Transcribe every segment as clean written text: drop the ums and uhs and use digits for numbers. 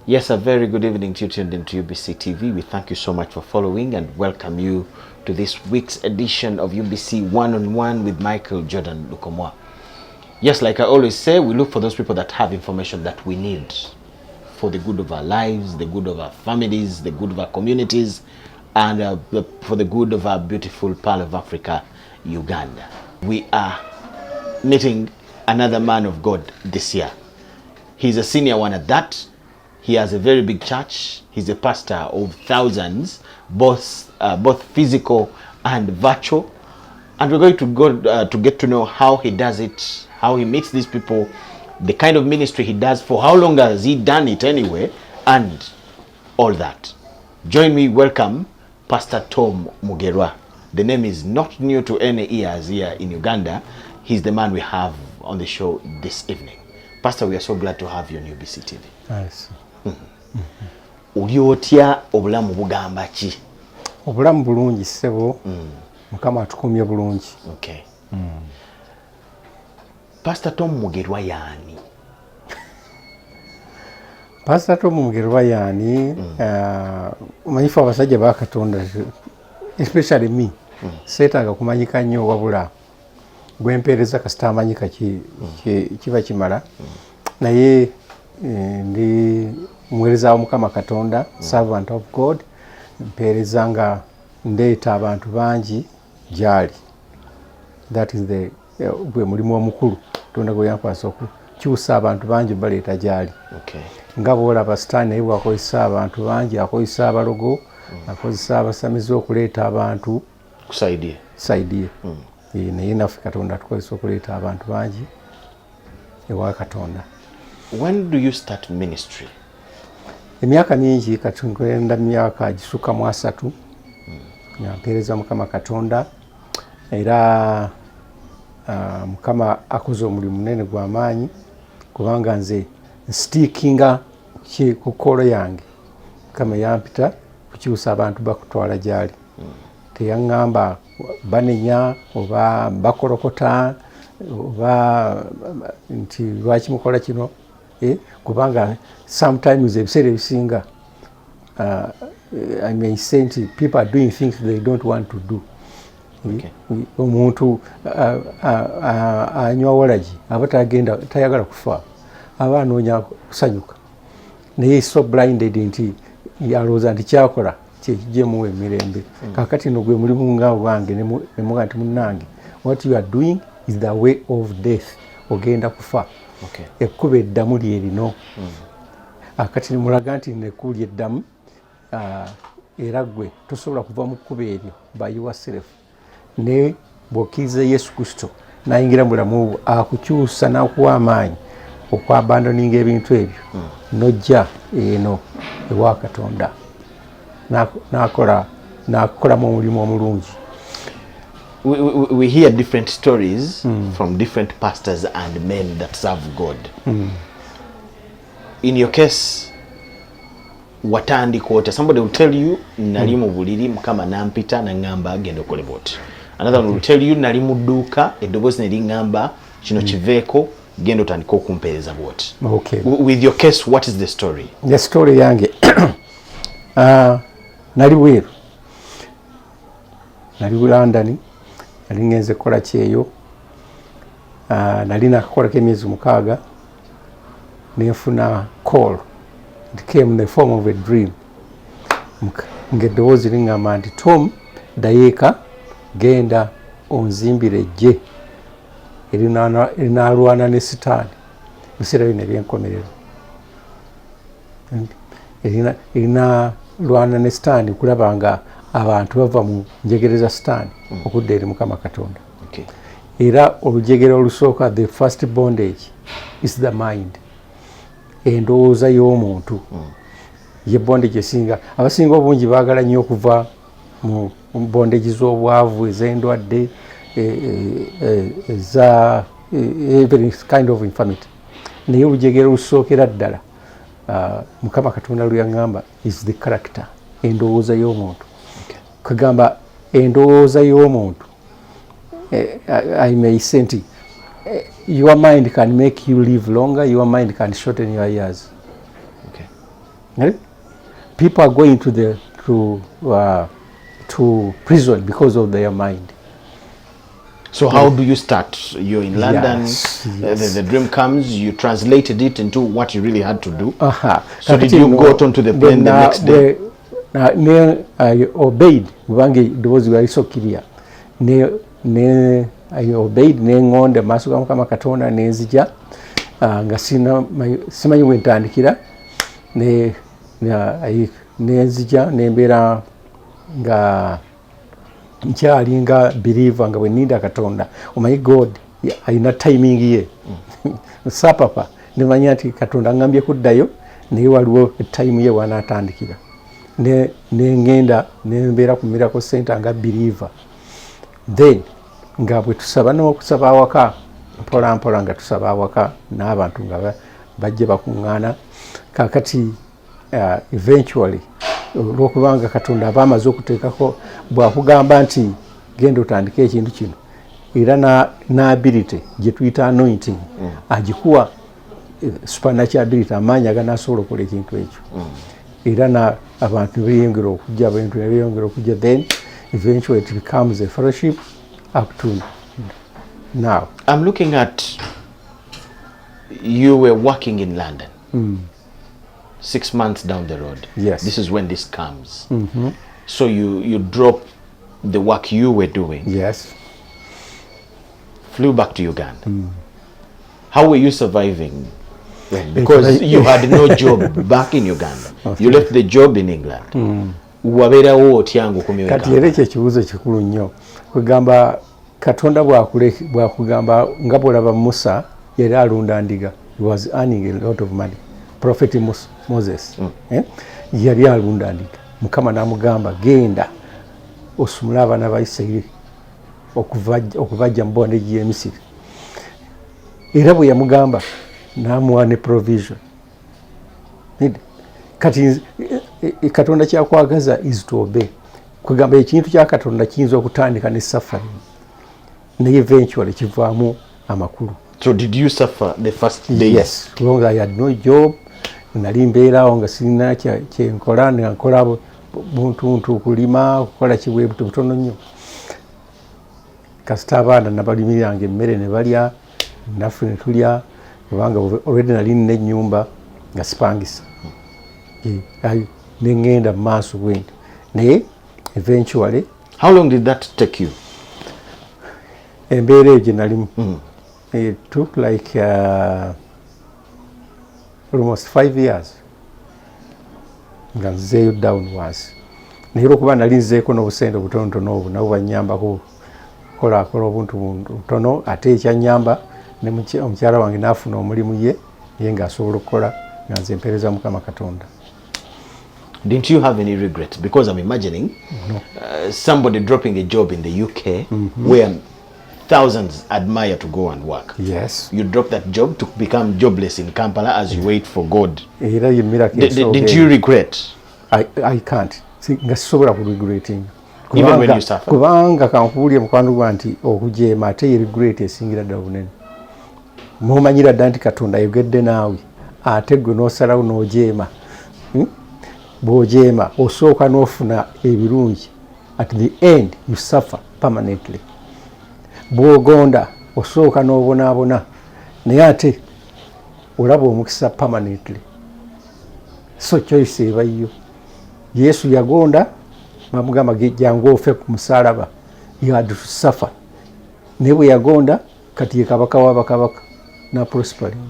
Yes, a very good evening to you tuned into UBC TV. We thank you so much for following and welcome you to this week's edition of UBC One-on-One with Michael Jordan Lukomwa. Yes, like I always say, we look for those people that have information that we need for the good of our lives, the good of our families, the good of our communities, and for the good of our beautiful Pearl of Africa, Uganda. We are meeting another man of God this year. He's a senior one at that. He has a very big church. He's a pastor of thousands, both physical and virtual. And we're going to go to get to know how he does it, how he meets these people, the kind of ministry he does, for how long has he done it anyway, and all that. Join me, welcome Pastor Tom Mugerwa. The name is not new to any ears here in Uganda. He's the man we have on the show this evening. Pastor, we are so glad to have you on UBC TV. Nice. Oli otya obulamu bugamba ki? Obulamu bulungi ssebo. Mukama atukumye bulungi. Okay. Pastor Tom Mugerwa yani? Pastor Tom Mugerwa yani, omanyifu abasajja ba Katonda, especially me, seetaaga kumanyika nnyo wabula gwempeereza kasita amanyika kiba kimala. Naye ndi muweereza wa Mukama Katonda, servant of God, mpeereza nga ndeeta abantu bangi gyali. That is gwe mulimu omukulu Katonda gwe yankwasa okukyusa abantu bangi baleeta gyali. Okay. Nga bw'olaba Sitaani naye bw'akozesa abantu bangi, akozesa abalogo, akozesa abasamizi okuleeta abantu kusaidie. Naye naffe Katonda atukozesa okuleeta abantu bangi ewa Katonda. When do you start ministry? Emyaka mingi katungenda myaka gisuka mu 3 mpeereza Mukama Katonda era Mukama akoze omulimu munene gw'amaanyi kubanga nze nsitiikinga ku kkolo yange. Mukama yampita kukyusa abantu bakutwala gyali. Teyaŋŋamba banenya oba bakolokota oba nti lwaki mukola kino. Kubanga sometimes ebiseera ebisinga I may say nti people are doing things they don't want to do. Okay. Omuntu anywa walagi aba tayagala kufa, aba anoonya kusanyuka, naye so blinded nti alowooza nti kyakola kyekijjemuwa emirembe. Kakati no gwe mulimu nga wange nemuga nti munnange, what you are doing is the way of death. Ogenda kufa. Okay. Ekkubo eddamu lyerino. Kati nemulaga nti nekkubo lyeddamu era gwe tosobola kuva mu kkubo eryo by yourself. Ne bw'okkiriza Yesu Kristo n'ayingira mu bulamu akukyusa n'akuwa amaanyi okwabandoninga ebintu ebyo n'ojja eno ewa Katonda n'akolamu omulimu omulungi. We hear different stories from different pastors and men that serve God. In your case, watandika otya? Somebody will tell you nali mu buliri Mukama nampita nangamba genda okole bwoti. Another one will tell you nali mu dduuka eddoboozi ne liŋŋamba kino kiveeko genda otandika okumpeereza bwoti. Okay. With your case, what is the story? The story yange nali bweru, nali London, nali ngenze kukola kyeyo, nali nakakolako emyezi 6 nenfuna call. It came in the form of a dream. Ng'eddoboozi liŋŋamba nti Tom, ddayo genda onzimbire eggye erinaalwana ne Sitaani biseera bino eby'enkomerero. Erinaalwana ne Sitaani kulaba nga abantu bava mu njegere za Sitaani okudda eri Mukama Katonda. Okay. Era olujegere olusooka, the first bondage is the mind. Endowooza y'omuntu ye bondage esinga. Abasinga obungi baagala nnyo okuva mu bondage z'obwavu, ez'endwadde, eza every kind of infirmity. Naye olujegere olusookera ddala Mukama Katonda lwe yaŋŋamba is the character, endowooza y'omuntu. Kagamba endowooza y'omuntu, I may say nti your mind can make you live longer, your mind can shorten your years. Okay. People are going to prison because of their mind. So how do you start? You're in London, Yes. The dream comes, you translated it into what you really had to do. So did Kakati you got onto the plane the next day? I obeyed. Those were so clear. I obeyed. Nengonde masuka mukama Katonda nenzija nga simanyi wentandikira nenzija nembera nga nkyali nga believer nga bweninda Katonda. Oh my God, alina timing ye. Sapapa nemanya nti Katonda ngambye kuddayo naye waliwo time ye wanaatandikira. Nengenda nembeera ku Miracle Center nga believer. Then nga bwe tusaba n'okusaba awaka mpola mpola nga tusaba awaka n'abantu nga bajje bakuŋŋaana kakati eventually olwokubanga Katonda aba amaze okuteekako bwakugamba nti genda otandike ekintu kino era n'ability gye tuyita anointing agikuwa supernatural ability amaanyi aganasobola okukola ekintu ekyo era abantu beyongera okujja then eventually it becomes a fellowship up to now. I'm looking at you were working in London 6 months down the road. Yes. This is when this comes. So you drop the work you were doing. Yes. Flew back to Uganda. How were you surviving? Because you had no job back in Uganda. Okay. You left the job in England. Wabeerawo otyangu kumiwe kati era ekyo ekibuuzo kikulu nnyo kugamba Katonda bwakugamba nga bwolaba Musa yali alunda ndiga. He was earning a lot of money. Prophet Moses yali alunda ndiga. Mukama n'amugamba genda osumule abaana ba Isirayiri okubajja mu bondage y'e Misiri. Era bwe yamugamba n'amuwa ne provision. Kati Katonda kyakwagaza is to obey. Kugamba ekintu kya Katonda kiyinza okutandika ne suffering naye eventually kivaamu amakulu. So did you suffer the first days? Yes, long I had no job. Nali mbeerawo nga sirina kyenkola nkola buntuntu kulima kukola kibwebuto butono nnyo. Kasita abaana nabalimiriranga emmere ne balya naffe ne tulya kubanga already nali nina ennyumba nga sipangisa. Nengenda mu maaso bwenti naye eventually. How long did that take you? Embeera egyo nalimu. It took like almost 5 years nga nzeeyo downwards. Naye olwokuba nali nzeeko n'obusente butonotono obwo nabo bannyambako kola obuntu butono ate ekyannyamba ne omukyala wange n'afuna omulimu ye ng'asobola okukola nga nze mpeereza Mukama Katonda. Didn't you have any regrets? Because I'm imagining somebody dropping a job in the UK where thousands admire to go and work. Yes. You drop that job to become jobless in Kampala as you wait for God. Did you regret? I can't. Nga sisobola ku regretting. Even when you suffer? Kubanga kankubuulye mukwano gwa nti okujeema ate ye regret esingira ddala bunene. Mwomanyira dda nti Katonda ayogedde naawe ate gwe n'osalawo n'ojeema. Bw'ojeema osooka n'ofuna ebirungi. At the end you suffer permanently. Bw'ogonda osooka n'obonaabona naye ate olaba omukisa permanently. So choice eba yo. Yesu yagonda bamugamba jangu ofe ku musalaba. He had to suffer. Naye bwe yagonda kati ye kabaka w'abakabaka na prospering.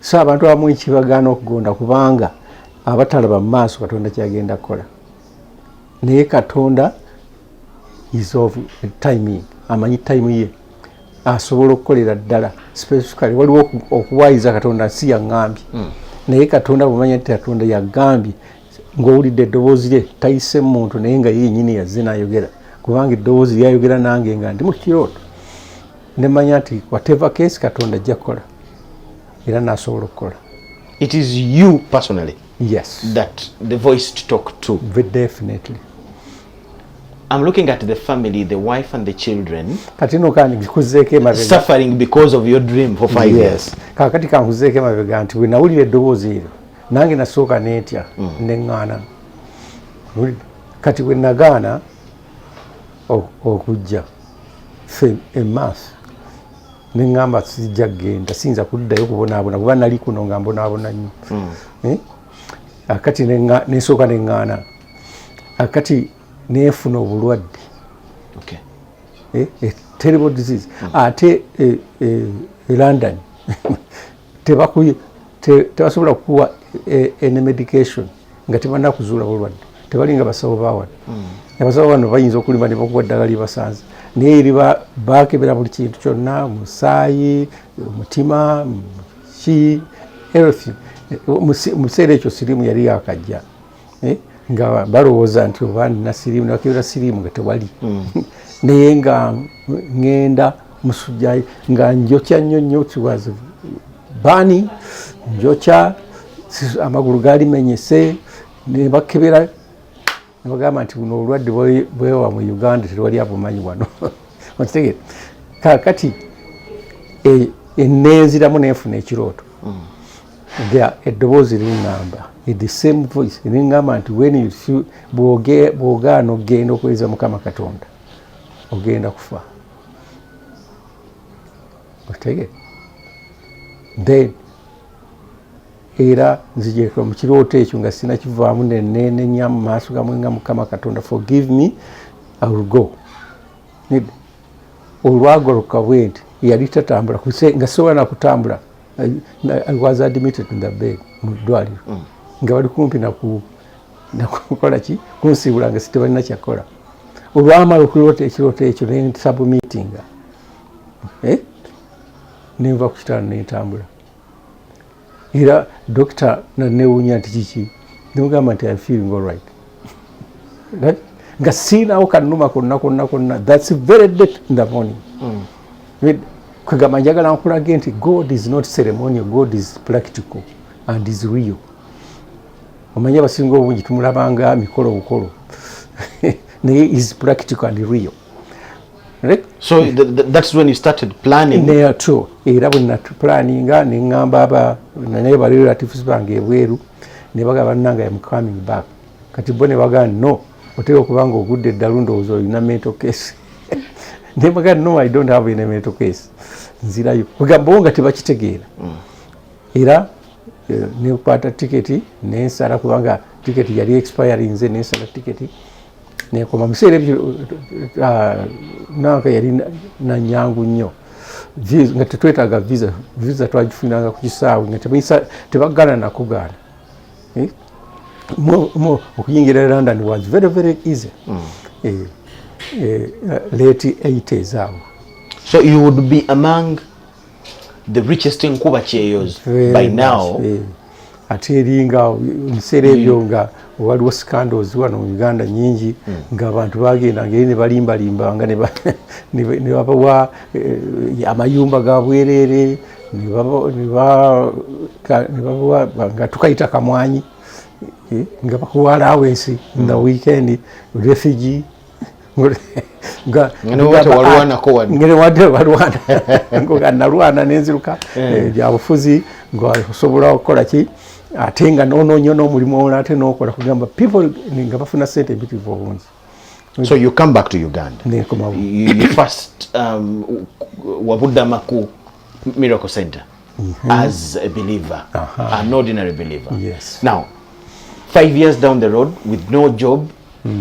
So abantu abamu ekibagaana okugonda kubanga abatalaba mu maaso Katonda kyagenda kukola. Naye Katonda is of timing. Amanyi time ye asobola okukolera ddala specifically waliwo okuwaayiza Katonda si yaŋŋambye. Naye Katonda bw'omanya nti Katonda yagambye ng'owulidde eddoboozi lye tayise muntu naye nga yennyini yazze n'ayogera kubanga eddoboozi lyayogera nange nga ndi mu kirooto ne manya nti whatever case Katonda ajja kukola era n'asobola okukola. It is you personally. Yes. That the voice to talk to. Very definitely. I'm looking at the family, the wife and the children suffering because of your dream for 5 years. Kakati kankuzeeko emabega nti bwe nawulira eddoboozi eryo nange nasooka neetya neŋŋaana kati bwe nagaana okujja fe emaaso neŋŋamba sijja kgenda siyinza kuddayo kubonaabona kuba nali kuno nga mbonaabona nnyo akati nesooka neŋŋaana akati neefuna obulwadde terrible disease ate London tebasobola kukuwa ene medication nga tebanakuzuula bulwadde tebalinga basawo bawano abasawo bano bayinza okulima ne bakuwa ddagala libasanze naye eriba bakebera buli kintu kyonna musaayi mutima ki everything mu kiseera ekyo siriimu yali yakajja nga balowooza nti oba nina siriimu nebakebera siriimu nga tewali naye nga ŋŋenda musujja nga njokya nnyo kiwazi baani njokya amagulu gaali menyese ne bakebera ne bagamba nti buno obulwadde bwewa mu Uganda tewali abumanyi wano okitegeera kakati eneeziramu neefuna ekirooto eddoboozi liŋŋamba the same voice liŋŋamba nti bw'ogaana ogenda okweza Mukama Katonda ogenda kufa okitegeera then era nzijeka mu kirooto ekyo nga sina kivaamu nenenya mu maaso gamwe nga Mukama Katonda forgive me I will go olwagoloka bwenti yali tatambula nga sobola nakutambula I was admitted in the bed mu ddwaliro nga bali kumpi nakukola ki kunsiibula nga sitebalina kyakola olwamala okulota ekirooto ekyo nensubmitinga nenva ku kitanda nentambula era dokita nanewuunya nti kiki nemugamba nti I'm feeling all right nga siinawo kannuma konna that's very late in the morning kwegamba njagala nkulage nti God is not ceremonial, God is practical and is real. Omanya abasinga obungi tumulabanga mikolo bukolo naye is practical and real. Right? So that's when you started planning? Naye true. Era bwe planninga ne ngamba naye bali relatives bange ebweru ne bagamba bannange I'm coming back. Kati bo ne bagamba no, otera okubanga ogudde eddalu ndowooza olina mental case. Ne bagamba no, I don't have any mental case. Nzirayo kugamba nga tebakitegeera era nekwata tiketi nensala kubanga tiketi yali expiring nze nensala tiketi nekoma museera ebyo nanka yali nanyangu nnyo nga tetwetaaga visa twagifunanga ku kisaawe nga tebagana nakugaana okuyingira London was very very easy late 80s awo. So you would be among the richest in Kuba Cheyos by now. Ate eringa museera ebyo nga waliwo scandals wano mu Uganda nyingi nga abantu bagenda ngeri ne balimbalimbanga ne babawa amayumba ga bwereere ne babawa nga tukayita kamwanyi nga bakuwa allowance in the weekend refugee nalwana nenziruka byabufuzi ngaosobola okukola ki ate nga noonoonya n'omulimu olala ate n'okola kugamba people nga bafuna sente empitirivu obungi. So you come back to Uganda. You first wabudama ku Miracle Center as a believer, an ordinary believer. Yes. Now 5 years down the road with no job,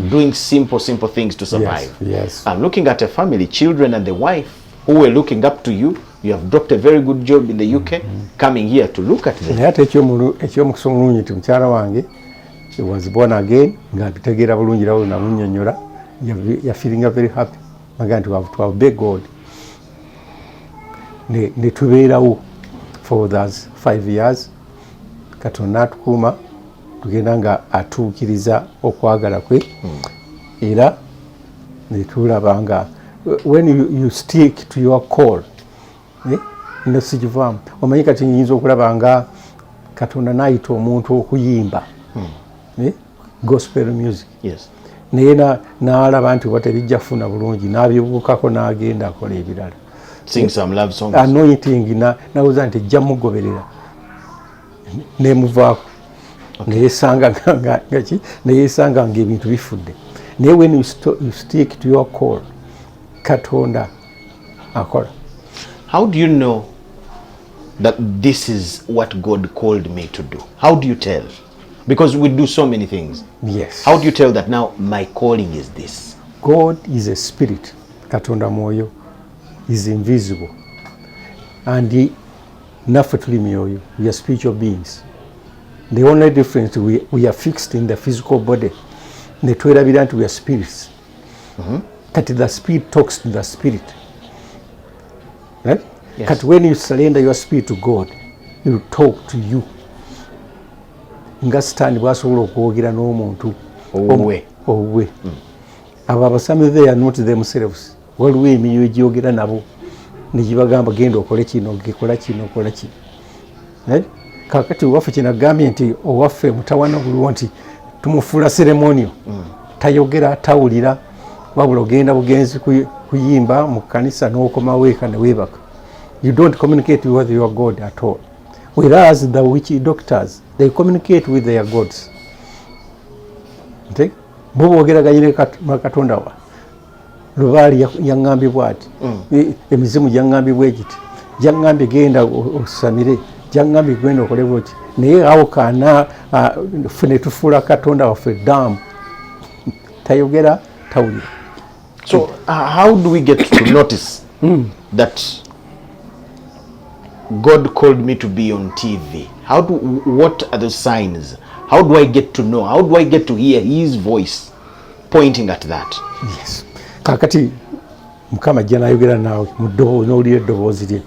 doing simple things to survive. Yes. I'm looking at a family, children and the wife who were looking up to you. You have dropped a very good job in the UK, coming here to look at them. Ate ekyomukiso omulungi nti mukyala wange was born again nga bitegeera bulungi rawo namunnyonnyola ya feeling very happy maga nti to obey God ne tubeerawo for those 5 years Katonda atukuuma tugenda nga atuukiriza okwagala kwe era ne tulaba nga when you stick to your call nesikivaamu omanyi kati nyinza okulaba nga Katonda naayita omuntu okuyimba gospel music. Yes. Naye n'alaba nti oba tebijja kufuna bulungi n'abyebukako n'agenda akola ebirala. Sing some love songs. Anointing nawuza nti ejja mugoberera nemuvaako neyesanga ng'ebintu bifudde naye when you stick to your call Katonda akola. How do you know that this is what God called me to do? How do you tell? Because we do so many things. Yes. How do you tell that now my calling is this? God is a spirit. Katonda mwoyo is invisible. And naffe tuli myoyo. We are spiritual beings. The only difference, we are fixed in the physical body. Netwerabira nti we are spirits. Kati the spirit talks to the spirit. Right? Yes. Kati when you surrender your spirit to God, he will talk to you. Nga Sitaani bw'asobola okwogera n'omuntu owuwe. Abo abasami they are not themselves. Waliwo emyoyo egyogera nabo ne gibagamba genda okole kino gekola kino okola kino. Right? Kakati owaffe kinagambye nti owaffe mutawana buliwo nti tumufuula ceremonial. Tayogera tawulira wabula ogenda bugenzi kuyimba mu kanisa n'okomawo eka ne weebaka. You don't communicate with your God at all. Whereas the witch doctors, they communicate with their gods. Bo boogeraganyire Katonda wa. Lubaali yaŋŋambye bw'ati. Emizimu gyaŋŋambye bwe giti. Gyaŋŋambye genda osamire. Gyaŋŋambye genda okole bw'oti. Naye awo kaana ffe ne tufuula Katonda waffe ddamu. Tayogera tawulira. So how do we get to notice that God called me to be on TV? What are the signs? How do I get to know? How do I get to hear his voice pointing at that? Yes. Kakati Mukama ajja n'ayogera naawe mu ddoboozi n'owulira eddoboozi lye.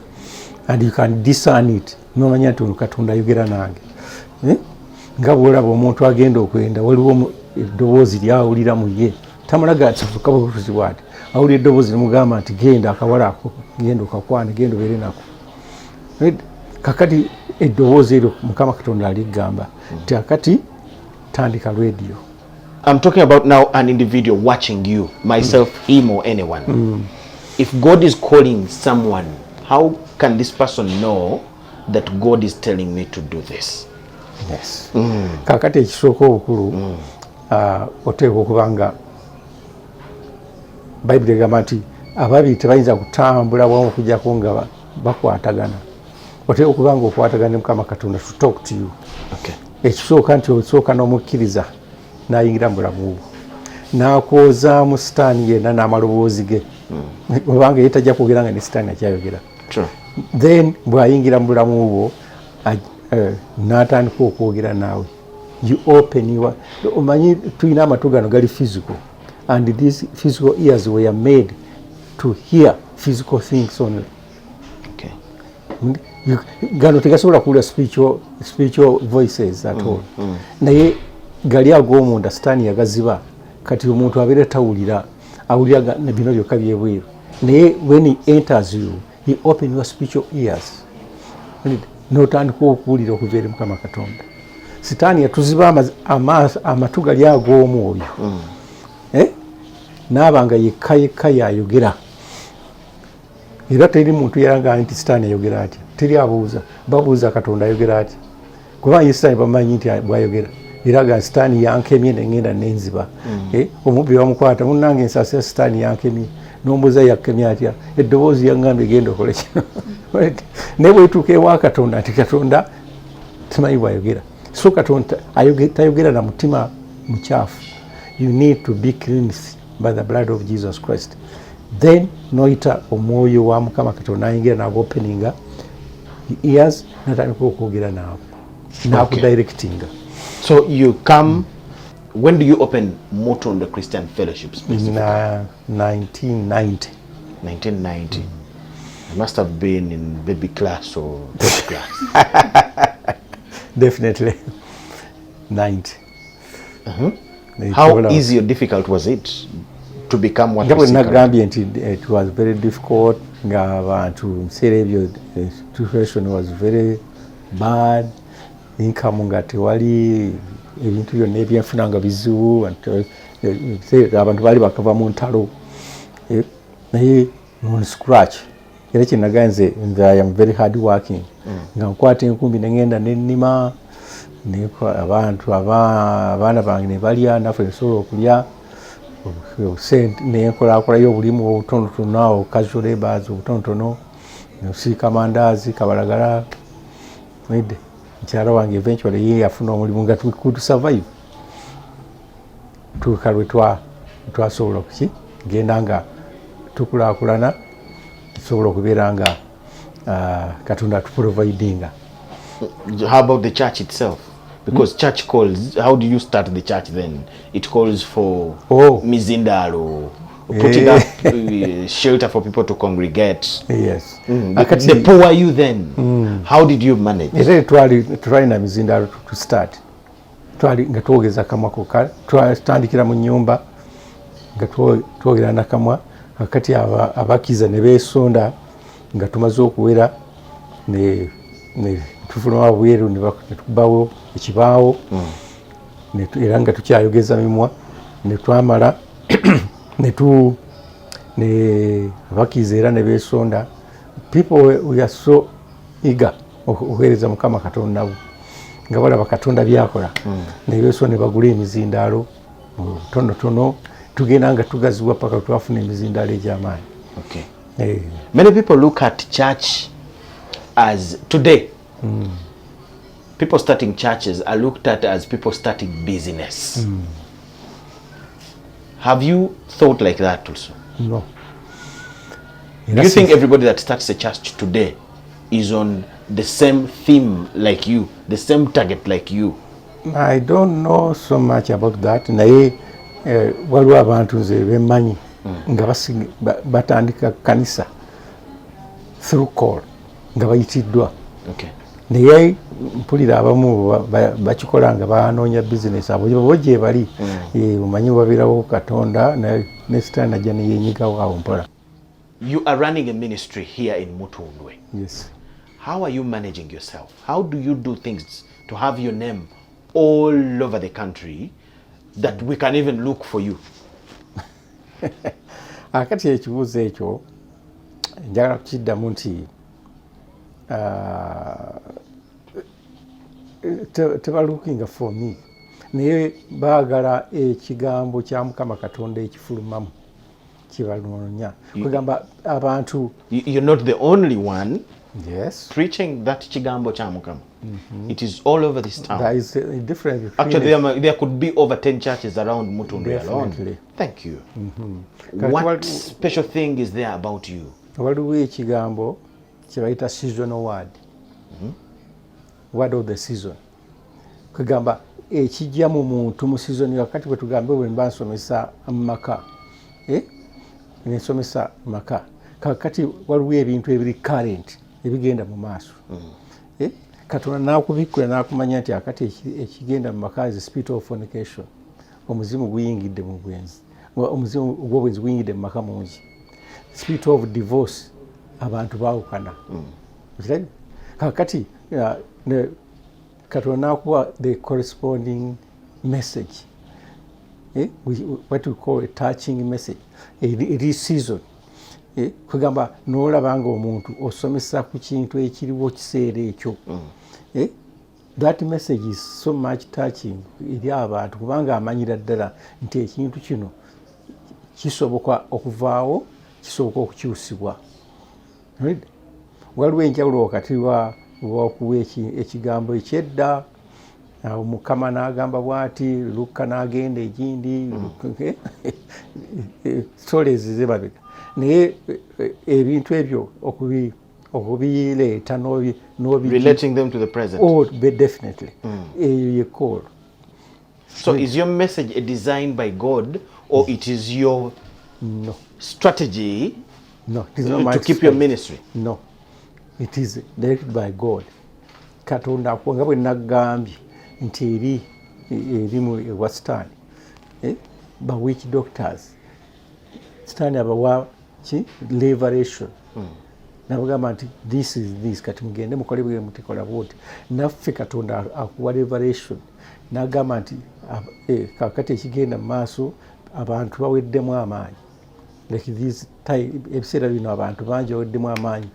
And you can discern it. N'omanya nti Katonda ayogera nange. Nga bw'olaba omuntu agenda okwenda waliwo eddoboozi ly'awulira mu ye. Tamulaga ati fuka butuzi bw'ati. Awulira eddoboozi limugamba nti genda akawala ako, genda okakwane, genda obeere nako. Kakati eddoboozi eryo Mukama Katonda aligamba nti akati tandika radio. I'm talking about now an individual watching you, myself, him or anyone. If God is calling someone, how can this person know that God is telling me to do this? Yes. Kakati ekisooka obukulu oteekwa okubanga Bayibuli egamba nti ababiri tebayinza kutambula wamu okuggyako nga bakwatagana. Oteekwa okubanga okwatagana ne Mukama Katonda to talk to you. Okay. Ekisooka nti osooka n'omukkiriza n'ayingira mu bulamu bwo. N'akozaamu Sitaani yenna n'amaloboozi ge. Obanga ye tajja kwogera nga ne Sitaani akyayogera. Sure. Then bw'ayingira mu bulamu bwo n'atandika okwogera naawe. You open your... Omanyi tulina amatu gano gali physical. And these physical ears were made to hear physical things only. Okay. Gano tegasobola kuwulira spiritual voices at all. Naye gali ag'omunda Sitaani yagaziba. Kati omuntu abeera tawulira. Awulira bino byokka byebweru. Naye when he enters you, he open your spiritual ears. N'otandika okuwulira okuva eri Mukama Katonda. Sitaani yatuziba amatu gali ag'omwoyo. N'abanga yekka yayogera. Era teri muntu yalaga nti Sitaani ayogera atya. Teri abuuza. Babuuza Katonda ayogera atya. Kubanga Sitaani bamanyi nti bw'ayogera. Era Sitaani yankemye ne ngenda n'enziba. Omubbi bamukwata munnange ensasi Sitaani yankemye. N'ombuuza yakemye atya. Eddoboozi yaŋŋambye genda okole kino. Naye bw'etuuka ewa Katonda nti Katonda tamanyi bw'ayogera. So Katonda tayogera na mutima mukyafu. You need to be cleansed by the blood of Jesus Christ. Then noita omwoyo wa Mukama Katonda ayingira n'agopeninga ears n'atandika okwogera naawe. N'akudirectinga. So you come, when do you open Moto on the Christian Fellowship specifically? In 1990. 1990. I must have been in baby class or first class. Definitely 90. How easy or difficult was it to become what you see? It was very difficult. To say the situation was very bad. Income nga tewali, ebintu byonna ebyenfuna nga bizibu, abantu baali bakava mu ntalo. Naye on scratch. Era kyenaga nze I am very hard working. Nga nkwata enkumbi ne ngenda ne nnima abaana bange ne balya naffe nesobola okulya nenkolakolayo obulimu obutonotono awo casual labours obutonotono nosiika mandaazi kabalagala edde mukyala wange eventually ye yafuna omulimu nga could survive tuuka lwe twasobola genda nga tukulaakulana tusobola okubeera nga Katonda atuprovidinga. How about the church itself? Because church calls, how do you start the church then? It calls for mizindalo, putting up shelter for people to congregate. Yes. The poor you then, how did you manage? Twali na mizindalo to start. Twali nga twogeza kamwa kokka, twatandikira mu nnyumba nga twogera nakamwa kakati abakiza ne beesonda nga tumaze okuwera ne tufuluma bweru ne tukubawo ekibaawo era nga tukyayogeza mimwa ne twamala ne abakiza era ne beesonda. People we are so eager okuweereza Mukama Katonda nga balaba Katonda byakola ne beesonda ne bagula emizindaalo tonotono tugenda nga tugaziwa paka twafuna emizindaalo egy'amaanyi. Okay. Many people look at church as today. People starting churches are looked at as people starting business. Have you thought like that also? No. Do you think everybody that starts a church today is on the same theme like you, the same target like you? I don't know so much about that. Naye waliwo abantu nze bemanyi nga batandika kanisa through call nga bayitiddwa. Okay. Naye mpulira abamu bakikola nga banoonya business abo bojje bali omanyi babeerawo Katonda ne Sitaani najja ne yenyigawo awo mpola. You are running a ministry here in Mutundwe. Yes. How are you managing yourself? How do you do things to have your name all over the country that we can even look for you? Akati ekibuuzo ekyo njagala kukiddamu nti teba looking for me naye baagala ekigambo kya Mukama Katonda ekifulumamu kibanoonya kugamba abantu. You're not the only one. Yes. Preaching that chigambo cha Mukama. It is all over this town. There is a difference. Actually, there could be over 10 churches around Mutundwe alone. Thank you. What special thing is there about you? Waliwo ekigambo kye bayita seasonal word. Word of the season. Kugamba ekijja mu muntu mu season wakati bwe tugambe bwe mba nsomesa maka. Nsomesa maka. Kakati waliwo ebintu ebiri current ebigenda mu maaso. Katonda n'akubikkula n'akumanya nti akati ekigenda mu maka is spirit of fornication. Omuzimu guyingidde mu bwenzi. Omuzimu gw'obwenzi guyingidde mu maka mungi. Spirit of divorce, abantu baawukana. Kakati Katonda n'akuwa the corresponding message. What we call a touching message. It is season. Kugamba n'olaba nga omuntu osomesa ku kintu ekiriwo kiseera ekyo. That message is so much touching eri abantu kubanga amanyira ddala nti ekintu kino kisoboka okuvaawo, kisoboka okukyusibwa. Waliwo enjawulo wakati wakuwa ekigambo ekyedda Mukama n'agamba bw'ati, Luka n'agenda egindi, stories zebabika. Naye ebintu ebyo okubireeta relating them to the present. Oh, definitely. You call. So is your message a design by God, or it is your strategy? No, it is not my to keep your ministry. No, it is directed by God. Katonda nga bwe nagambye nti erimu ewa Sitaani ba witch doctors. Sitaani abawa revelation. Nabagamba nti this is this, kati mugende mukole bwe mutikola bwoti. Naffe Katonda akuwa revelation n'agamba nti kakati ekigenda mu maaso abantu baweddemu amaanyi. Like this time ebiseera bino abantu bangi baweddemu amaanyi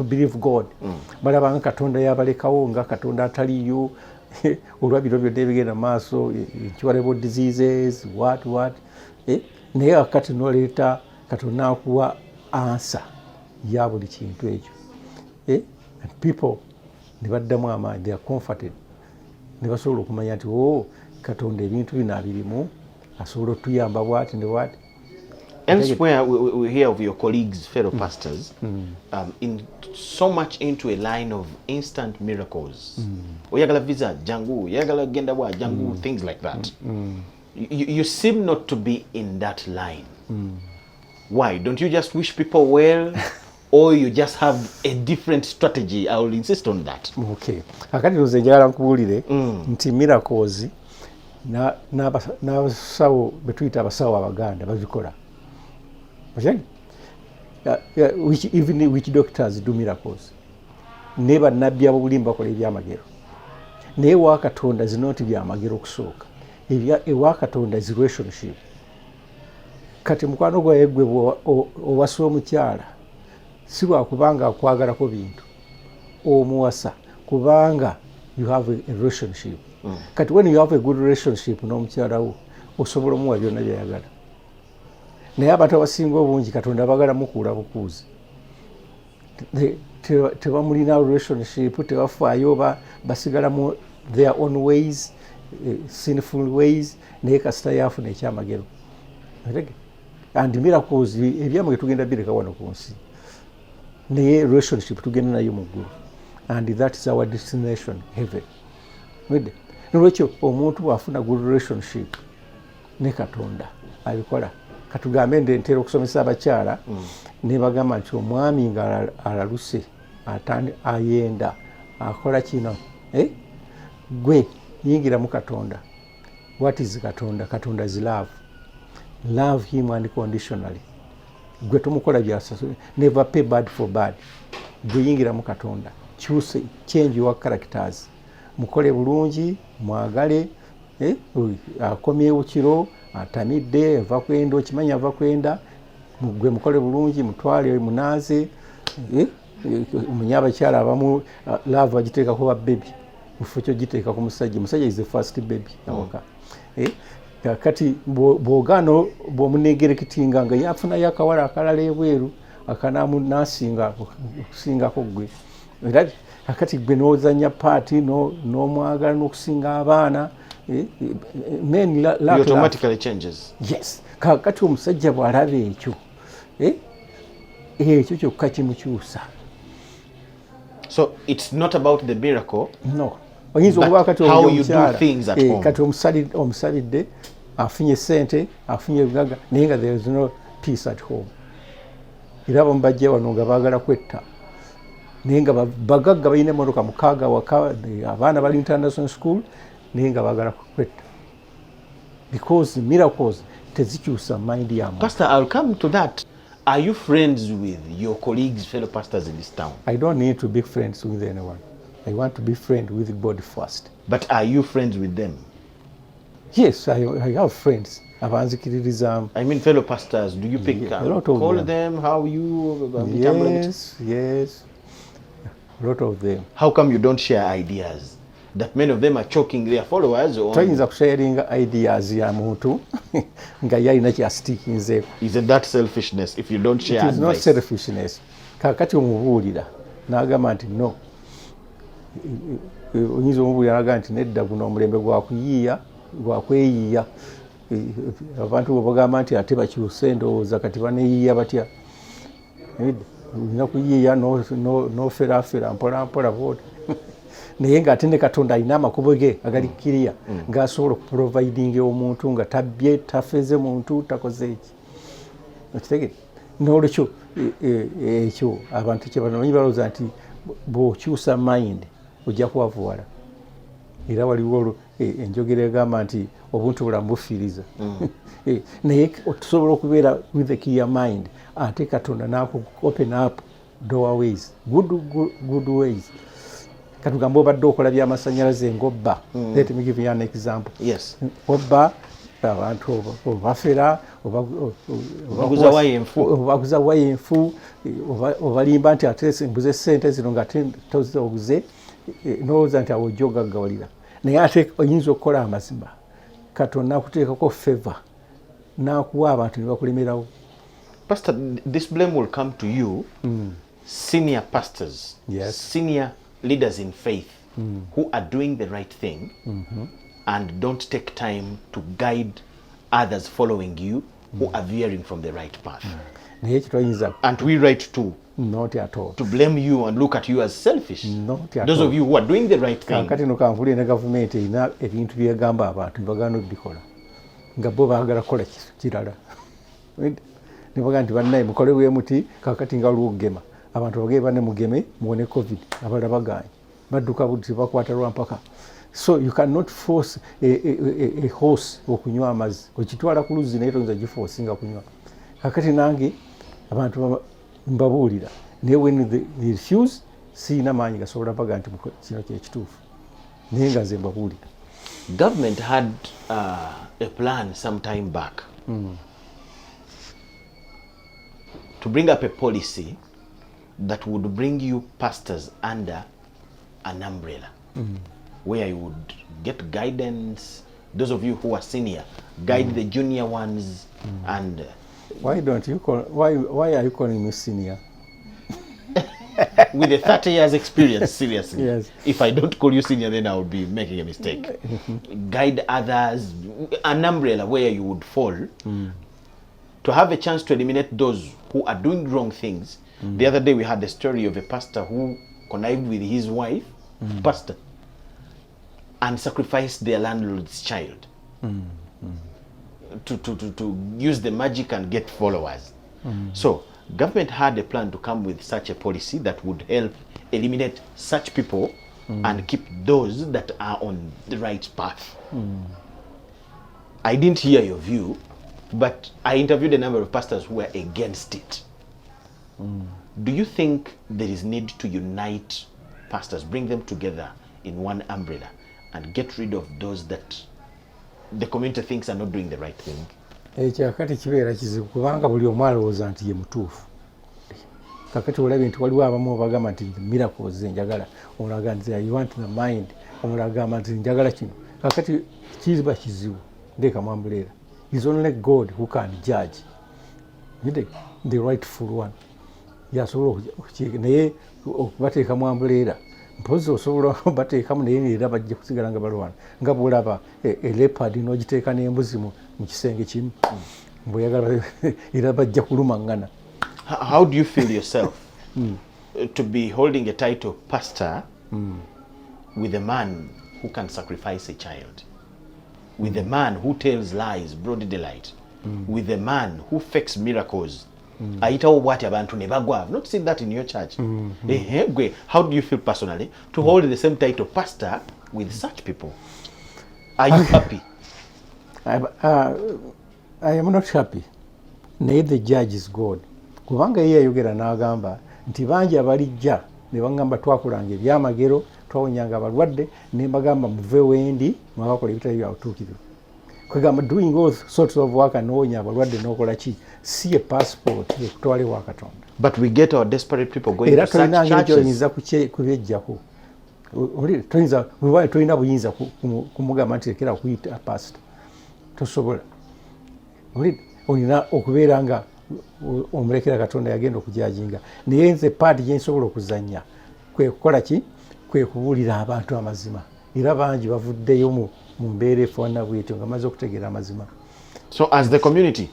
to believe God. Balaba nga Katonda yabalekawo nga Katonda ataliyo olwabiro byonna ebigenda maaso, incurable diseases, what naye akati noleeta Katonda akuwa answer ya buli kintu ekyo. And people ne baddamu amaanyi, they are comforted, ne basobola okumanya nti Katonda ebintu bino abirimu, asobola otuyamba bwati ne bwati. Elsewhere, we hear of your colleagues, fellow pastors, in so much into a line of instant miracles. Oyagala visa, jangu, oyagala genda wa, jangu, things like that. You seem not to be in that line. Why? Don't you just wish people well? Or you just have a different strategy? I will insist on that. Okay. Akati nze njagala nkubuulire nti miracles n'abasawo betuyita abasawo Abaganda babikola. Okay? Which doctors do miracles. Ne bannabbi ab'obulimba bakola ebyamagero. Naye ewa Katonda zino nti byamagero okusooka. Ewa Katonda is relationship. Kati mukwano gwaye gwe owasa omukyala si lwa kubanga akwagalako bintu, omuwasa kubanga you have a relationship. Kati when you have a good relationship n'omukyala wo osobola omuwa byonna byayagala. Naye abantu abasinga obungi Katonda bagala mukuula bukuuzi. Tebamulina relationship, tebafaayo, basigala mu their own ways, sinful ways, naye kasita yaafuna ekyamagero. And miracles ebyamagero tugenda bireka wano ku nsi, naye relationship tugenda nayo mu ggulu, and that is our destination, heaven. Nolwekyo omuntu bw'afuna good relationship ne Katonda abikola. Katugambe ntera okusomesa abakyala ne bagamba nti omwami nga alaluse ayenda akola kino, gwe yingira mu Katonda. What is Katonda? Katonda is love. Love him unconditionally. Gwe tomukola byasasula, never pay bad for bad. Gwe yingira mu Katonda, change your characters, mukole bulungi, mwagale, akomyewo kiro, atamidde, ava kwenda, okimanya ava kwenda, gwe mukole bulungi, mutwale munaaze. Omunya abakyala abamu love agiteekako ba baby, mufo kyo giteeka ku musajja. Musajja is the first baby awaka. Kati bw'ogaano bw'omunegerekitinga nga yafunayo akawala akalala ebweru akanaamu nasinga okusingako gwe. Kakati gwe n'ozanya paati n'omwagala n'okusinga abaana. Men automatically changes. Yes. Kakati omusajja bw'alaba ekyo, ekyo kyokka kimukyusa. So it's not about the miracle. No. Oyinza okuba kati how you do things at home. Kati omusalidde afunye sente, afunye ebigaga, naye nga there is no peace at home. Era abamu bajja wano nga baagala kwetta, naye nga bagagga balina emmotoka mukaaga waka, abaana bali international school, naye nga baagala kwetta. Because miracles tezikyusa mind ya muntu. Pastor, I'll come to that. Are you friends with your colleagues, fellow pastors in this town? I don't need to be friends with anyone. I want to be friends with God first. But are you friends with them? Yes, I have friends. I mean, fellow pastors, do you pick a lot of call them. How you Yes, a lot of them. How come you don't share ideas? That many of them are choking their followers? Trying sharing ideas ya muntu nga yalina kyasitikinzeeko. Isn't that selfishness if you don't share advice? It is not selfishness. Kakati omubuulira n'agamba nti no. Oyinza omubuulira n'agamba nti nedda guno omulembe gwakweyiiya. Abantu bwe bagamba nti ate bakyuse endowooza kati baneeyiiya batya. Olina kuyiiya n'oferaafera mpola mpola bwoti. Naye ng'ate ne Katonda alina amakubo ge agalikkiriya ng'asobola okuprovidinga omuntu nga tabbye, tafeze muntu, takoze eki. Okitegedde? N'olwekyo ekyo abantu kye banoonyi balowooza nti bw'okyusa mind ojja kubavuwala. Era waliwo enjogera egamba nti obuntu bulamu bufiiriza. Naye tusobola okubeera with a clear mind, ate Katonda n'aku open up doorways, good ways. Katugamba obadde okola by'amasannyalaze ng'obba. Let me give you an example. Yes. Obba abantu obafera obaguza wayo enfu obalimba nti ate mbuze sente zino nga tozoguze nowooza nti awo ojja ogaggawalira naye ate oyinza okukola amazima Katonda nakuteekako favor nakuwa abantu ne bakulemerawo. Pastor, this blame will come to you, senior pastors, yes, senior leaders in faith who are doing the right thing and don't take time to guide others following you who are veering from the right path. And we right too. Not at all. To blame you and look at you as selfish. Not at Those all. of you who are doing the right thing. Kakati no kanvuli ne government ina ebintu byegamba abantu bagano bikola. Nga bo baagala kola kirala. Ne bagamba nti bannaye mukole we muti kakati nga olugema. Abantu bagee bane mugeme muone covid abala baganye. Badduka buti bakwata lwampaka. So you cannot force a horse okunywa amazzi. Okitwala ku luzzi naye toyinza giforcinga kunywa. Kakati nange abantu mbabuulira naye when they refuse siina maanyi gasobola baga nti kino kyekituufu naye nga nze mbabuulira. Government had a plan some time back to bring up a policy that would bring you pastors under an umbrella where you would get guidance. Those of you who are senior, guide the junior ones and why are you calling me senior? With a 30 years experience, seriously. Yes. If I don't call you senior, then I will be making a mistake. Guide others, an umbrella where you would fall, to have a chance to eliminate those who are doing wrong things. The other day we had the story of a pastor who connived with his wife, pastor, and sacrificed their landlord's child. To use the magic and get followers. So government had a plan to come with such a policy that would help eliminate such people and keep those that are on the right path. I didn't hear your view, but I interviewed a number of pastors who were against it. Do you think there is need to unite pastors, bring them together in one umbrella and get rid of those that the community thinks are not doing the right thing? Kakati kibeera kizibu kubanga buli omu alowooza nti ye mutuufu. Kakati olabye nti waliwo abamu bagamba nti miracles njagala, omulaga nti you want the mind, omulaga nti njagala kino. Kakati kiziba kizibu ndeka mwambuleera. It's only God who can judge the rightful one. Yasobola naye okubateeka mwambuleera mpozi osobola bateekamu naye neera bajja kusigala nga balwana nga bwolaba leopard n'ogiteeka n'embuzi mu kisenge kimu bweyagala era bajja kulumangana. How do you feel yourself to be holding a title pastor with a man who can sacrifice a child, with a man who tells lies broad daylight, with a man who fakes miracles? Aitawo bwati abantu ne bagwa. I've not seen that in your church. How do you feel personally to hold the same title pastor with such people? Are you happy? I am not happy. Naye the judge is God. Kubanga yeye ayogera n'agamba nti bangi abalijja ne bagamba twakolanga ebyamagero twawonyanga abalwadde ne bagamba muve wendi mwabakola ebitali bya butuukirivu. Kwegamba doing all sorts of work anowonya abalwadde n'okola ki si a passport ekutwale wa Katonda. But we get our desperate people going to such churches. Oyinza kubyejjako. Toyina buyinza kumugamba nti lekera kuyita pastor. Tosobola. Olina okubeera nga omulekera Katonda yagenda okujajinga. Naye nze paati gye nsobola okuzannya kwe kukola ki? Kwe kubuulira abantu amazima. Era bangi bavuddeyo mu mbeera efaana bwetyo nga maze okutegeera amazima. So as the community,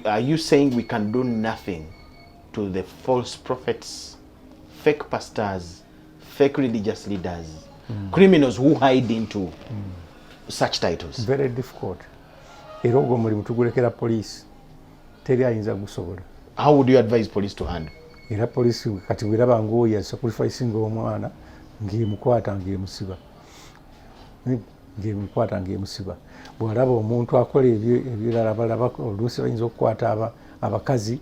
are you saying we can do nothing to the false prophets, fake pastors, fake religious leaders, criminals who hide into such titles? Very difficult. Era ogwo omulimu tugulekera poliisi. Teri ayinza gusobola. How would you advise police to handle? Era poliisi kati bw'eraba ng'oyo yasacrificing omwana ng'emukwata ng'emusiba. Ng'emukwata ng'emusiba. Bw'alaba omuntu akola ebirala balaba oluusi bayinza okukwata abakazi.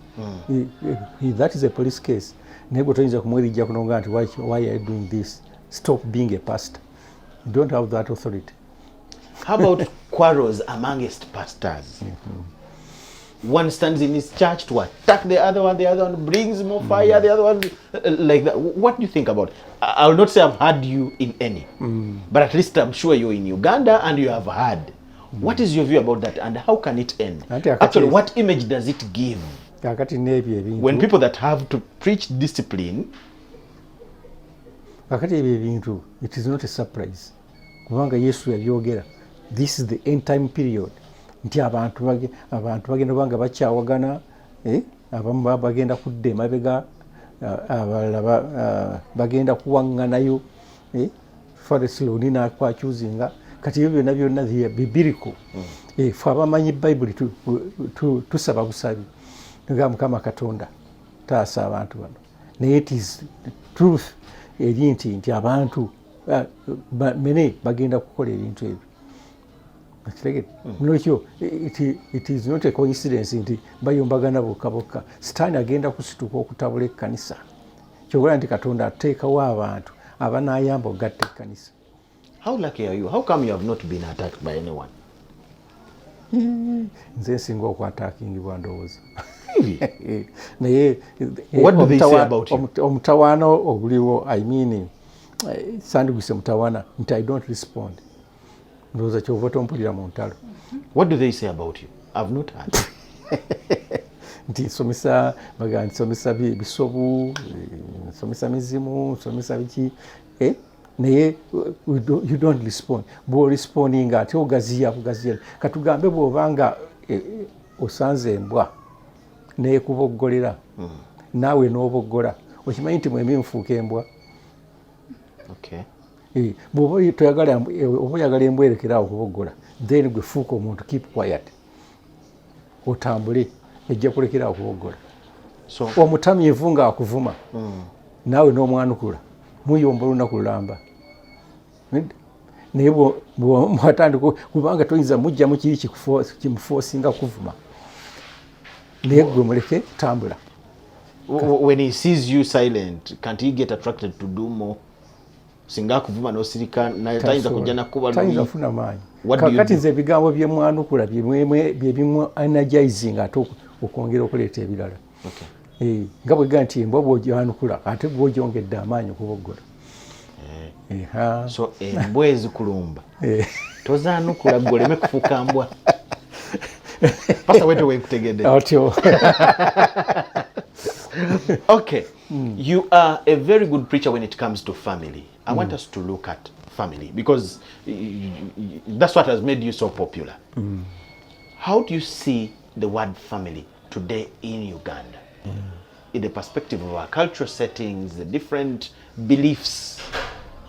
That is a police case. Naye bwe toyinza kumwerijja kunonga nti why are you doing this? Stop being a pastor. You don't have that authority. How about quarrels amongst pastors. One stands in his church to attack the other one brings more fire, the other one like that. What do you think about it? I'll not say I've had you in any, but at least I'm sure you're in Uganda and you have had. What is your view about that, and how can it end? Actually, what image does it give when people that have to preach discipline? It is not a surprise. Kubanga Yesu yabyogera, this is the end time period. Nti abantu bagenda banga bakyawagana, abamu bagenda kudda emabega, abalala bagenda kuwaŋŋanayo, Pharisee n'akwakyuzinga. Kati ebyo byonna biblical. Ffe abamanyi Bayibuli tusaba busabi. Nga Mukama Katonda taasa abantu bano. Naye it is truth eri nti abantu mene bagenda kukola ebintu ebyo. Nolwekyo it is not a coincidence nti bayombagana bokka bokka. Sitaani agenda kusituka okutabula ekkanisa. Kyobula nti Katonda ateekawo abantu abanaayamba ogatta ekkanisa. How lucky are you? How come you have not been attacked by anyone? Nze nsinga okwatakingibwa ndowooza. Naye what do they say about you? Omutawaana oguliwo, I mean, sandigwise mutawaana nti I don't respond. Ndowooza kyova tompulira mu ntalo. What do they say about you? I've not heard. Nti nsomesa bisobu, nsomesa mizimu, nsomesa biki, naye you don't respond. Bwo responding ate ogaziya. Katugambe bw'obanga osanze embwa n'ekuboggolera, naawe n'oboggola, okimanyi nti mwembi nfuuka embwa. Bw'oba oyagala embwa erekerawo okuboggola, then gwe fuuka omuntu, keep quiet, otambule, ejja kulekeraawo okuboggola. Omutamyevu ng'akuvuma, naawe n'omwanukula, muyomba olunaku lulamba. Naye bw'atandika, kubanga toyinza mujjamu kiri kimufoosinga kuvuma, naye gwe muleke tambula. When he sees you silent, can't he get attracted to do more? Singa kuvuma n'osirika naye tayinza kujja nakuba tayinza kufuna maanyi. Kati nze ebigambo bye mwanukula bye bimu energizing ate okwongera okuleeta ebirala. Nga bwe gaa nti embwa bw'ogyanukula ate bw'ogyongedde amaanyi okuboggola. So embwa ezikulumba tozaanukula gwe oleme kufuuka mbwa. Pastor Weto wekutegedde. Okay, you are a very good preacher when it comes to family. I want us to look at family because that's what has made you so popular. How do you see the word family today in Uganda? In the perspective of our cultural settings, the different beliefs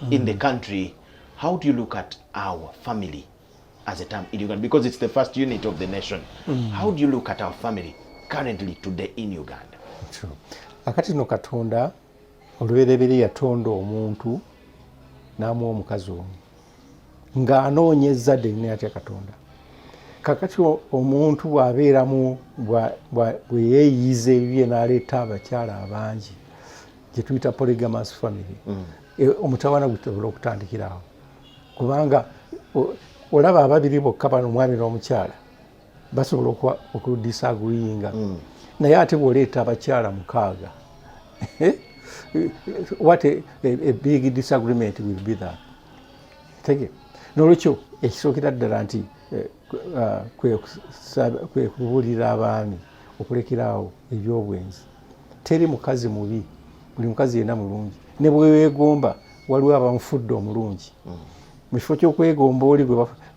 in the country, how do you look at our family as a term in Uganda? Because it's the first unit of the nation. How do you look at our family currently today in Uganda? Akati no Katonda olubereberye yatonda omuntu n'amuwa omukazi omu ng'anoonyeza ddene atya Katonda. Kakati omuntu bw'abeeramu bwe yeeyiza ebibye n'aleeta abakyala abangi gye tuyita polygamous family, omutawaana gusobola okutandikirawo, kubanga olaba ababiri bokka bano, omwami n'omukyala, basobola okudisagreeinga, naye ate bw'oleeta abakyala 6, what a big disagreement will be there. N'olwekyo ekisookera ddala nti kwe kubuulira abaami okulekerawo ebyobwenzi. Teri mukazi mubi, buli mukazi yenna mulungi, ne bwe weegomba waliwo abamufudde omulungi. Mu kifo ky'okwegomba oli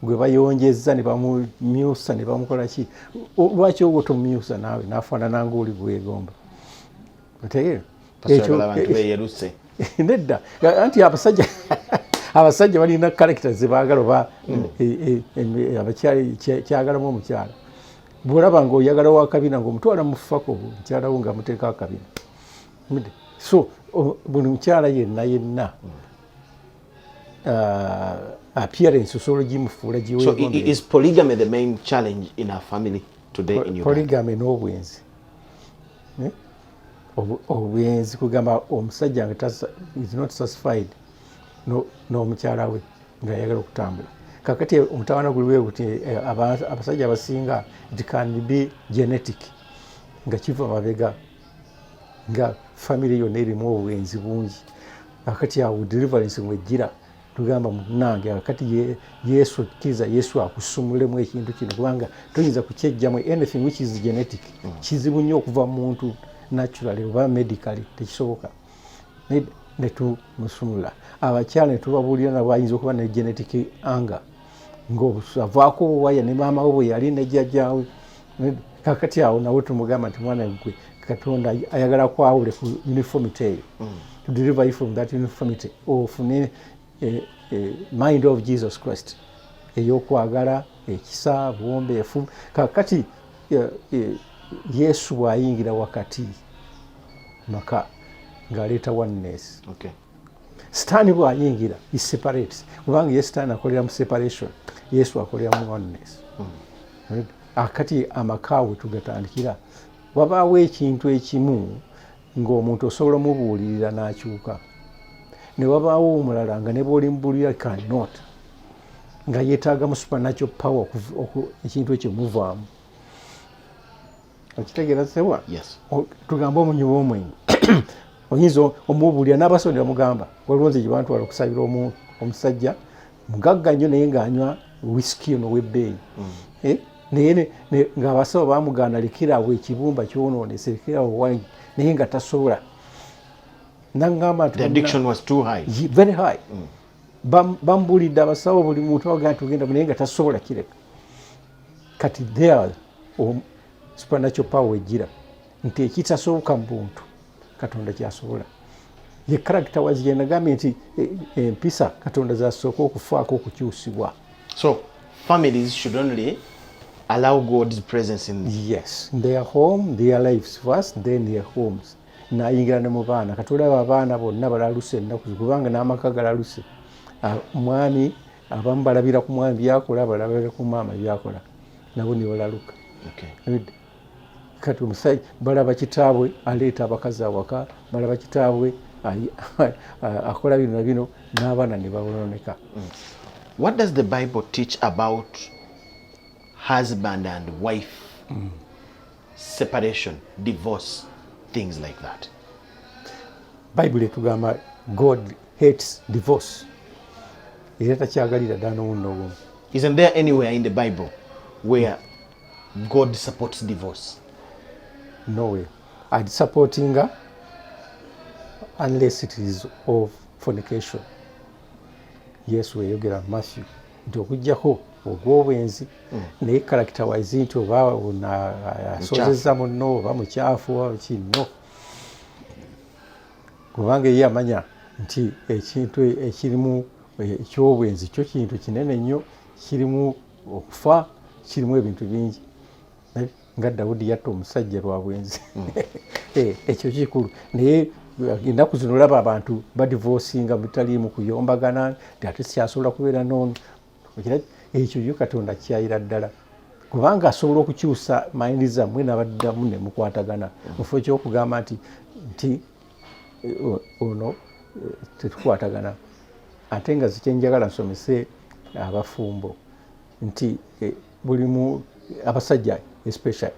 gwe bayonjezza ne bamumyusa ne bamukola ki, lwaki ogwo tomumyusa naawe n'afaanana ng'oli bwegomba? Nedda, anti abasajja balina character ze baagala oba kyagalamu omukyala. Bw'olaba ng'oyagala wa kabina ng'omutwala mu ffako omukyala wo ng'amuteekako kabina. So buli mukyala yenna appearance osobola gimufuula giweebwa. So is polygamy the main challenge in our family today in Uganda? Polygamy n'obwenzi. Obwenzi kugamba omusajja nga is not satisfied n'omukyala we ng'ayagala okutambula. kakati omutawana guliwe kuti abasajja abasinga it can be genetic nga kiva mabega nga family yonna erimu obuwenzi bungi kakati awo deliverance mwejjira tugamba munange kakati Yesu kiza Yesu akusumulemu ekintu kino kubanga toyinza kukyejjamu anything which is genetic kizibu nnyo okuva mu muntu naturally oba medically tekisoboka ne tumusumula abakyala ne tubabuulira nabo ayinza okuba ne genetic anger ng'avaako waya ne maama we bwe yali ne jjajjaawe kakati awo nawe tumugamba nti mwana gwe Katonda ayagala kwawule ku uniformity eyo to deliver you from that uniformity ofune mind of Jesus Christ eyokwagala ekisa buwombeefu kakati Yesu bw'ayingira wakati maka ng'aleeta oneness. Okay. Sitaani bw'ayingira he separates kubanga ye sitaani akolera mu separation Yesu akolera mu oneness. Akati amakaawe tugatandikira wabaawo ekintu ekimu ng'omuntu osobola omubuulirira n'akyuka ne wabaawo omulala nga ne bw'olimubuulira cannot nga yeetaaga mu supernatural power ekintu ekyo muvaamu okitegeera sewa tugambe omunywi w'omwenge oyinza omubuulira n'abasondi bamugamba waliwo nze gye bantwala okusabira omusajja mugagga nnyo naye ng'anywa whisky ono w'ebbeeyi naye ng'abasawo baamugaana lekerawo ekibumba kyonoonese lekerawo wine naye nga tasobola nagamba the addiction was too high, very high. Bambuulidde abasawo buli muntu agaa tugenda naye nga tasobola kireka kati there supernatural power ejjira nti ekitasoboka mu buntu Katonda kyasobola ye character was yenagambye nti empisa Katonda zasooka okufaako okukyusibwa. So families should only allow God's presence in yes their home their lives first then their homes nayingira ne mu baana katolaba abaana bonna balaluse ennaku kubanga n'amaka galaluse omwami abamu balabira ku mwami byakola balabira ku maama byakola nabo ne balaluka. Kati omusajja balaba kitaabwe aleeta abakazi awaka balaba kitaabwe akola bino na bino n'abaana ne babononeka. What does the Bible teach about husband and wife separation, divorce, things like that? Bible etugamba God hates divorce. Era takyagalira ddala n'omuno ogumu. Isn't there anywhere in the Bible where God supports divorce? No way. I'd supporting her unless it is of fornication. Yes, weyogera Matthew nti okuggyako ogw'obwenzi naye character wise nti oba asozeza munno oba mukyafu oba kinno kubanga ye amanya nti ekintu ekirimu eky'obwenzi kyo kintu kinene nnyo kirimu okufa kirimu ebintu bingi nga Dawudi yatta omusajja lwa bwenzi ekyo kikulu naye ennaku zino olaba abantu badivorcinga bitaliimu kuyombagana nti ate sikyasobola kubeera noono ekyo yo Katonda kyayira ddala kubanga asobola okukyusa mayindi zammwe n'abaddamu ne mukwatagana mufo kyokugamba nti ono tetukwatagana ate nga zikyenjagala nsomese abafumbo nti bulimu abasajja especially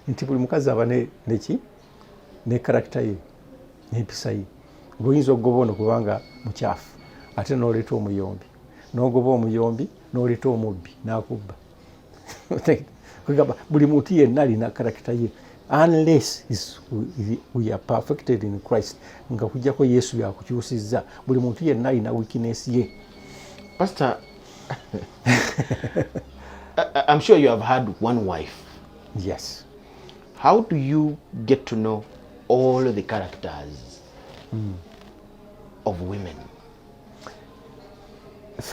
nti buli mukazi aba neki ne character ye n'empisa ye ng'oyinza okugoba ono kubanga mukyafu ate n'oleeta omuyombi n'ogoba omuyombi n'oleeta omubbi n'akubba kugamba buli muntu yenna alina character ye unless we are perfected in Christ nga kujjako Yesu yakukyusizza buli muntu yenna alina weakness ye. Pastor, I'm sure you have had one wife. Yes. How do you get to know all the characters of women?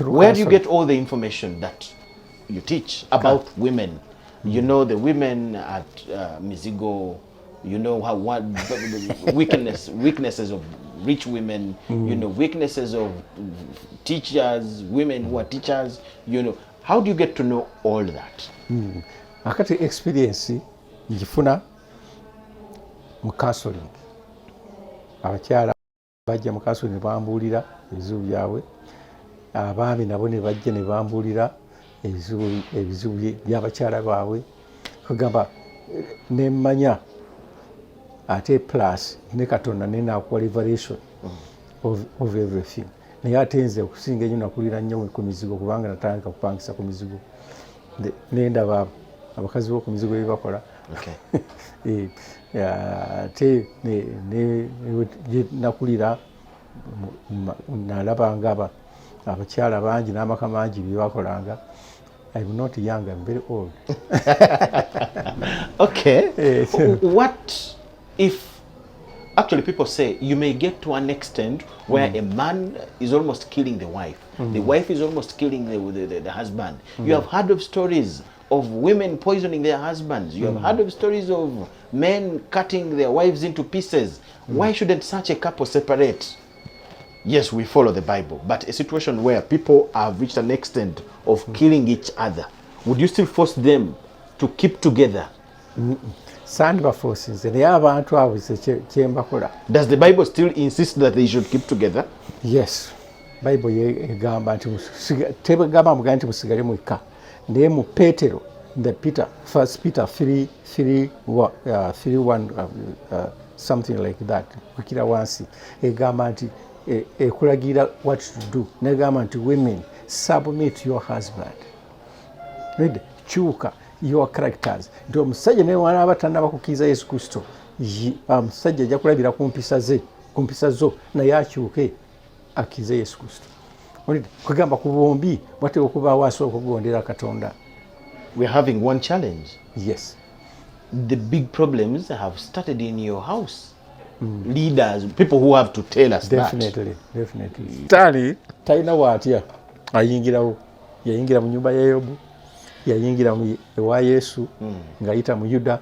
Where do you get all the information that you teach about women? You know the women at Mizigo, you know what weaknesses of rich women, you know weaknesses of teachers, women who are teachers, you know. How do you get to know all that? Akati experience njifuna mu counseling. Abakyala bajja mu counseling bambuulira ebizibu byabwe abaami nabo ne bajja ne bambuulira ebizibu by'abakyala baabwe kagamba nemmanya ate plus ne Katonda ne naakuwa revelation of everything naye ate nze okusinga ennyo nakulira nnyo ku mizigo kubanga natandika kupangisa ku mizigo nendaba abakazi b'oku mizigo bye bakola ate nakulira nalaba nga abakyala bangi n'amaka mangi bye bakolanga. I'm not young, I'm very old. Okay. What if actually people say you may get to an extent where a man is almost killing the wife, the wife is almost killing the husband. You have heard of stories of women poisoning their husbands. You have heard of stories of men cutting their wives into pieces. Why shouldn't such a couple separate? Yes, we follow the Bible, but a situation where people have reached an extent of killing each other, would you still force them to keep together? Does the Bible still insist that they should keep together? Yes. Bible egamba nti tebagamba mugamba nti musigale mwekka naye mu Petero Peter 1 Peter 3:1 something like that kukira wansi egamba nti ekulagira what to do negamba nti women submit your husband. Read chuka your characters. Nti omusajja ne wana abatannaba kukkiriza Yesu Kristo omusajja ajja kulabira ku mpisa zo naye akyuke akize Yesu Kristo. Kugamba ku bombi wateeka okubaawo asooka okugondera Katonda. We're having one challenge. Yes. The big problems have started in your house. Leaders, people who have to tell us definitely. Tali talina waatya ayingirawo yayingira mu nyumba ya Yobu yayingira mu ewa Yesu ng'ayita mu Yuda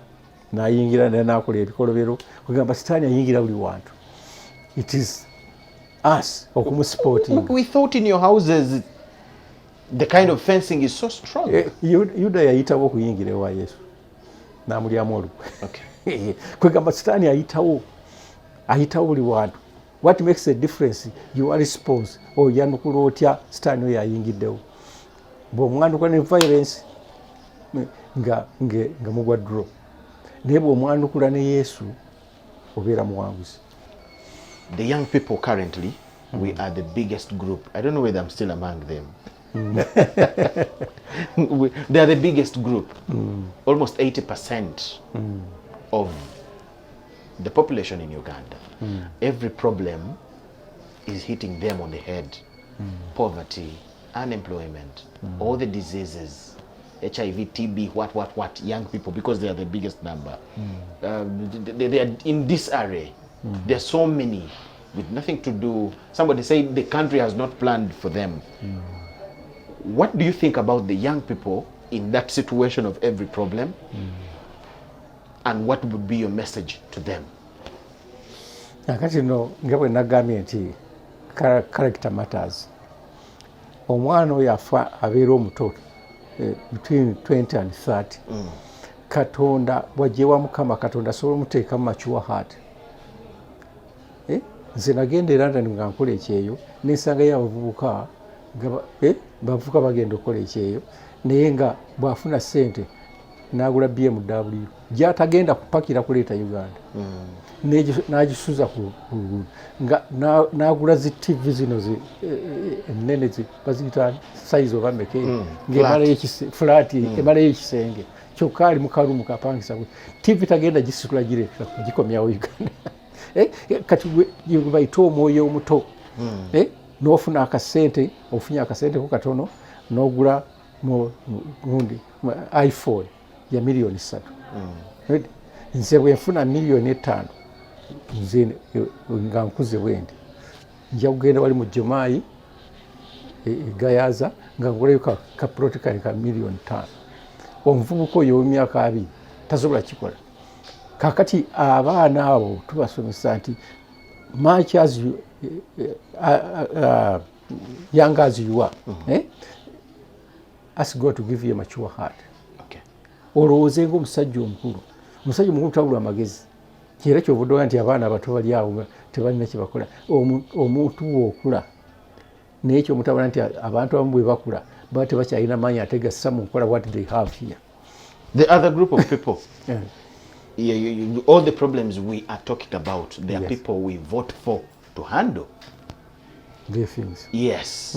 n'ayingira naye n'akola ebikolobero kugamba sitaani ayingira buli wantu. It is us okumusupporting. We thought in your houses the kind of fencing is so strong. Yuda yayitawo okuyingira ewa Yesu n'amulyamu olukwe. Okay. Kugamba sitaani ayitawo buli wantu. What makes a difference? Your response. Yanukula otya sitaani oyo ayingiddewo. Bw'omwanduka ne violence nga mugwa draw. Naye bw'omwandukula ne Yesu obeera muwanguzi. The young people currently, we are the biggest group. I don't know whether I'm still among them. They are the biggest group. Almost 80% of the population in Uganda. Every problem is hitting them on the head. Poverty, unemployment, all the diseases, HIV, TB, what, young people, because they are the biggest number. They are in disarray. There are so many with nothing to do. Somebody said the country has not planned for them. What do you think about the young people in that situation of every problem? And what would be your message to them? Nakati no nga bwe nagambye nti character matters. Omwana oyo afa abeera omuto between 20 and 30. Katonda bw'ajjewa Mukama Katonda asobola omuteeka mu mature heart. Nze nagenda e London nga nkola ekyeyo nensangayo abavubuka bavubuka bagenda okukola ekyeyo naye nga bw'afuna ssente n'agula BMW gy'atagenda kupakira kuleeta Uganda n'agisuza ku nga n'agula zi TV zino ennene baziyita size oba meke ng'emalayo flat emalayo ekisenge kyokka ali mu kalumu kapangisa TV tagenda gisitula gireeta gikomyawo Uganda. Kati bayita omwoyo omuto n'ofuna akasente ofunye akasente ku katono n'ogula gundi iPhone ya million 3. Nze bwe nfuna million 5 nze nga nkuze bwendi nja kugenda wali mu Jomaayi Gayaza nga ngulayo ka protocol ka million 5. Omuvubuka oyo w'emyaka 2 tasobola kikola. Kakati abaana abo tubasomesa nti much as you young as you are, ask God to give you a mature heart. Okay. Olowooze ng'omusajja omukulu. Omusajja omukulu tabula amagezi. Era ky'ovuddwa nti abaana abato bali awo tebalina kye bakola. Omuntu w'okula naye ekyo mutabona nti abantu abamu bwe bakula baba tebakyalina maanyi ate gassa mu nkola what they have here. The other group of people, all the problems we are talking about, they are people we vote for to handle. Their things. Yes.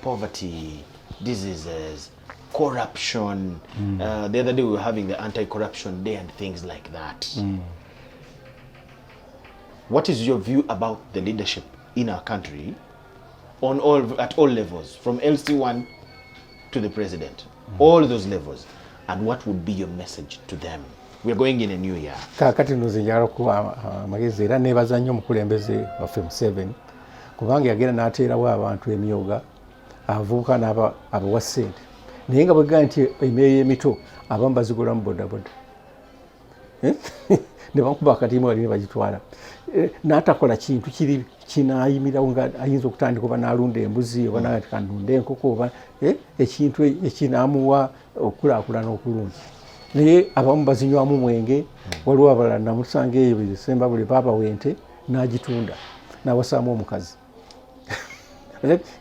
Poverty, diseases, corruption. The other day we were having the anti-corruption day and things like that. What is your view about the leadership in our country at all levels, from LC1 to the president, all those levels, and what would be your message to them? We are going in a new year. Kakati nze njagala okuwa amagezi era neebaza nnyo omukulembeze waffe Museveni kubanga yagenda n'ateerawo abantu emyoga abavubuka n'abawa ssente naye nga bwegamba nti emyoyo emito abamu bazigulamu bodaboda ne bakuba akatimba wali ne bagitwala n'atakola kintu kiri kinaayimirawo nga ayinza okutandika oba n'alunda embuzi oba n'alunda enkoko oba ekintu ekinaamuwa okulaakulana okulungi naye abamu bazinywamu mwenge waliwo abalala namusanga eyo besemba buli baabawa ente n'agitunda n'awasaamu omukazi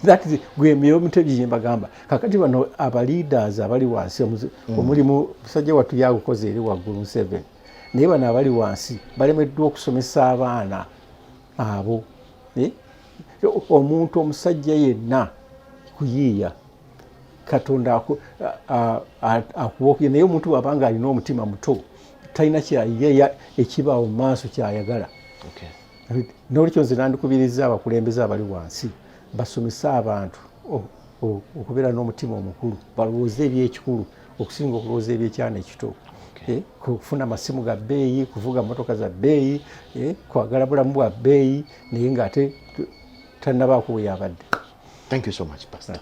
that is gwe myoyo mitebi gye mbagamba kakati bano abaleaders abali wansi omulimu musajja wattu yagukoze eri waggulu Museveni naye bano abali wansi balemeddwa okusomesa abaana abo omuntu omusajja yenna kuyiiya Katonda akuwookye naye omuntu wabanga alina omutima muto talina kyayiya ekibaawo mu maaso kyayagala. N'olwekyo nze nandikubiriza abakulembeze abali wansi basomese abantu okubeera n'omutima omukulu balowooze ebyekikulu okusinga okulowooza ebyekyana ekito. Kufuna amasimu ga bbeeyi, kuvuga motoka za bbeeyi, kwagala bulamu bwa bbeeyi naye ng'ate tannabaako bwe yabadde. Thank you so much, Pastor.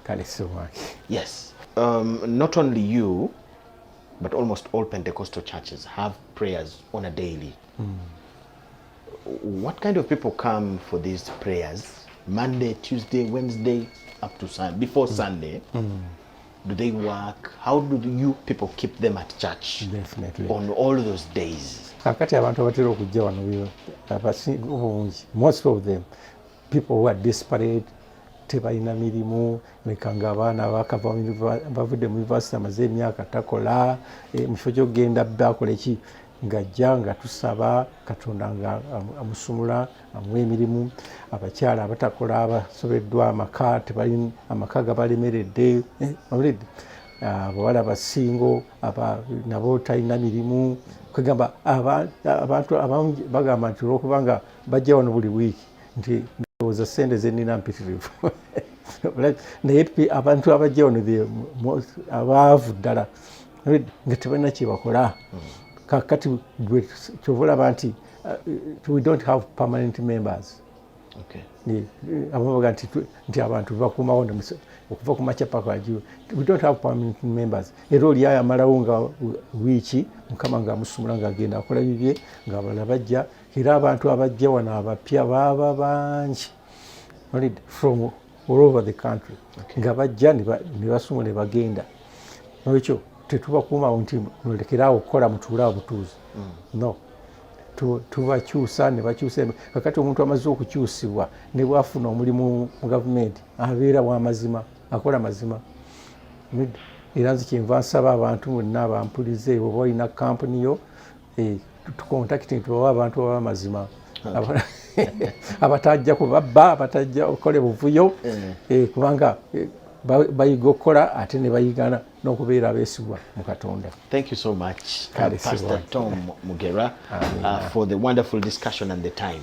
Yes. Not only you, but almost all Pentecostal churches have prayers on a daily. What kind of people come for these prayers? Monday, Tuesday, Wednesday, up to Sunday, before Sunday? Do they work? How do you people keep them at church? Definitely. On all those days? Kakati abantu abatera okujja wano most of them, people who are desperate, tebalina mirimu, nekanga abaana bavudde mu university amaze emyaka takola, mufo gy'ogenda bakola eki ng'ajja nga tusaba Katonda nga amusumula amuwa emirimu, abakyala abatakola abasobeddwa amaka gabalemeredde, abawala basingo nabo talina mirimu. Kwegamba abantu abamu bagamba nti olwokubanga bajja wano buli wiiki nti ndowooza ssente zenina mpitirivu naye abantu abajja wano abaavu ddala nga tebalina kye bakola. Kakati kyova olaba nti we don't have permanent members. Abavuga nti abantu bakuumawo okuva ku makya paka wagiwe. We don't have permanent members. Era oli amalawo nga wiiki Mukama ng'amusumula ng'agenda akola bibye ng'abalala bajja era abantu abajja wano abapya baba bangi from all over the country nga bajja ne basumula ne bagenda. N'ekyo tetubakuumawo nti mulekeraawo okukola mutuulaawo butuuzi. No. Tubakyusa ne bakyusa. Kakati omuntu amaze okukyusibwa ne bwafuna omulimu mu gavumenti abeera w'amazima, akola mazima. Era nze kyenva nsaba abantu bonna abampulize oba olina kampuni yo tukontakiti tubawa abantu ab'amazima abatajja kubabba, abatajja okole buvuyo kubanga bayiga okukola ate ne bayigana n'okubeera abeesigwa mu Katonda. Thank you so much, Pastor Tom Mugerwa, for the wonderful discussion and the time.